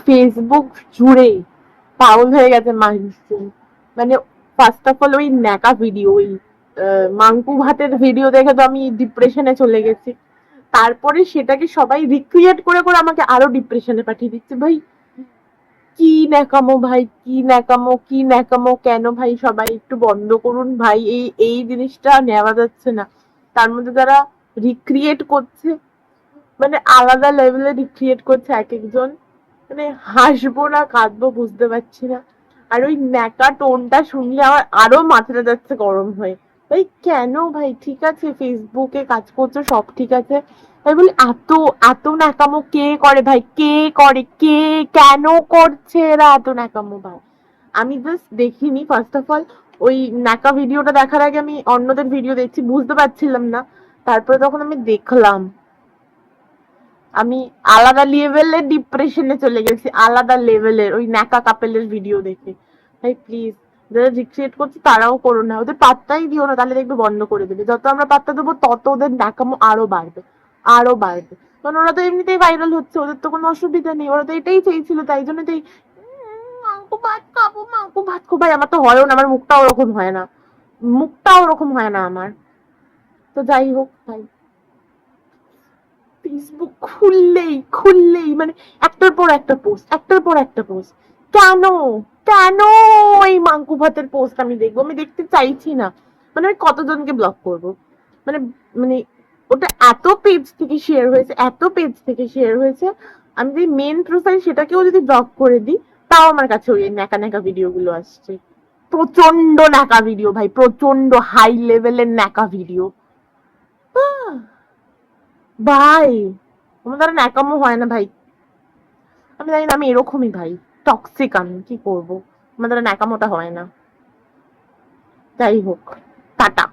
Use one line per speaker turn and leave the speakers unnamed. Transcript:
Facebook জুড়ে পাগল হয়ে গেছে মানুষজন। মানে ফার্স্ট অফ অল ওই ন্যাকা ভিডিও, ওই মাংকু ভাতের ভিডিও দেখে তো আমি ডিপ্রেশনে চলে গেছি। তারপরে সেটাকে সবাই রিক্রিয়েট করে করে আমাকে আরো ডিপ্রেশনে পাঠিয়ে দিচ্ছে। ভাই কি ন্যাকামো ভাই, কি ন্যাকামো, কি ন্যাকামো, কেন ভাই সবাই একটু বন্ধ করুন ভাই, এই এই জিনিসটা নেওয়া যাচ্ছে না। তার মধ্যে যারা রিক্রিয়েট করছে, মানে আলাদা লেভেলে রিক্রিয়েট করছে এক একজন, মানে হাসবো না কাঁদবো বুঝতে পারছি না। আর ওই ন্যাকা টোনটা শুনলে আমার আরো মাথাটা যাচ্ছে গরম হয়ে। ভাই কেন ভাই, ঠিক আছে ফেসবুকে কাজ করছো সব ঠিক আছে, আমি বলি এত এত ন্যাকামো কে করে ভাই, কে করে, কে কেন করছে এরা এত ন্যাকামো ভাই। আমি জাস্ট দেখিনি ফার্স্ট অফ অল, ওই ন্যাকা ভিডিওটা দেখার আগে আমি অন্যদের ভিডিও দেখছি, বুঝতে পারছিলাম না। তারপরে তখন আমি দেখলাম, আমি আলাদা লেভেলের ডিপ্রেশনে চলে গেছি, আলাদা লেভেলের ওই ন্যাকা কাপেলের ভিডিও দেখে। ভাই প্লিজ, যারা রিক্রিয়েট করছে তারাও করো না, ওদের পাত্তাই দিও না, তাহলে দেখবে বন্ধ করে দেবে। যত আমরা পাত্তা দেবো তত ওদের ন্যাকামো আরো বাড়বে, আরো বাড়বে। কারণ ওরা তো এমনিতেই ভাইরাল হচ্ছে, ওদের তো কোনো অসুবিধা নেই, ওরা তো এটাই চেয়েছিল, তাই জন্য তো মাংকু ভাত খাবো, মাংকু ভাত খাবো। ভাই আমার তো হয়ও না, আমার মুখটাও ওরকম হয় না, মুখটাও ওরকম হয় না আমার। তো যাই হোক ভাই, ফেসবুক খুললেই খুললেই মানে একটার পর একটা পোস্ট, একটার পর একটা পোস্ট। কেন, কেন এই মাংকু ভাতের পোস্ট আমি দেখবো? আমি দেখতে চাইছি না। মানে আমি কতজনকে ব্লক করব? মানে মানে ওটা এত পেজ থেকে শেয়ার হয়েছে, এত পেজ থেকে শেয়ার হয়েছে, আমি যদি মেন প্রোফাইল সেটাকেও যদি ব্লক করে দিই, তাও আমার কাছে ওই ন্যাকা ন্যাকা ভিডিও গুলো আসছে। প্রচন্ড ন্যাকা ভিডিও ভাই, প্রচন্ড হাই লেভেলের ন্যাকা ভিডিও ভাই। আমার দ্বারা ন্যাকামো হয় না ভাই, আমি জানি না, আমি এরকমই ভাই, টক্সিক, আমি কি করব, আমার দ্বারা ন্যাকামোটা হয় না। যাই হোক, টাটা।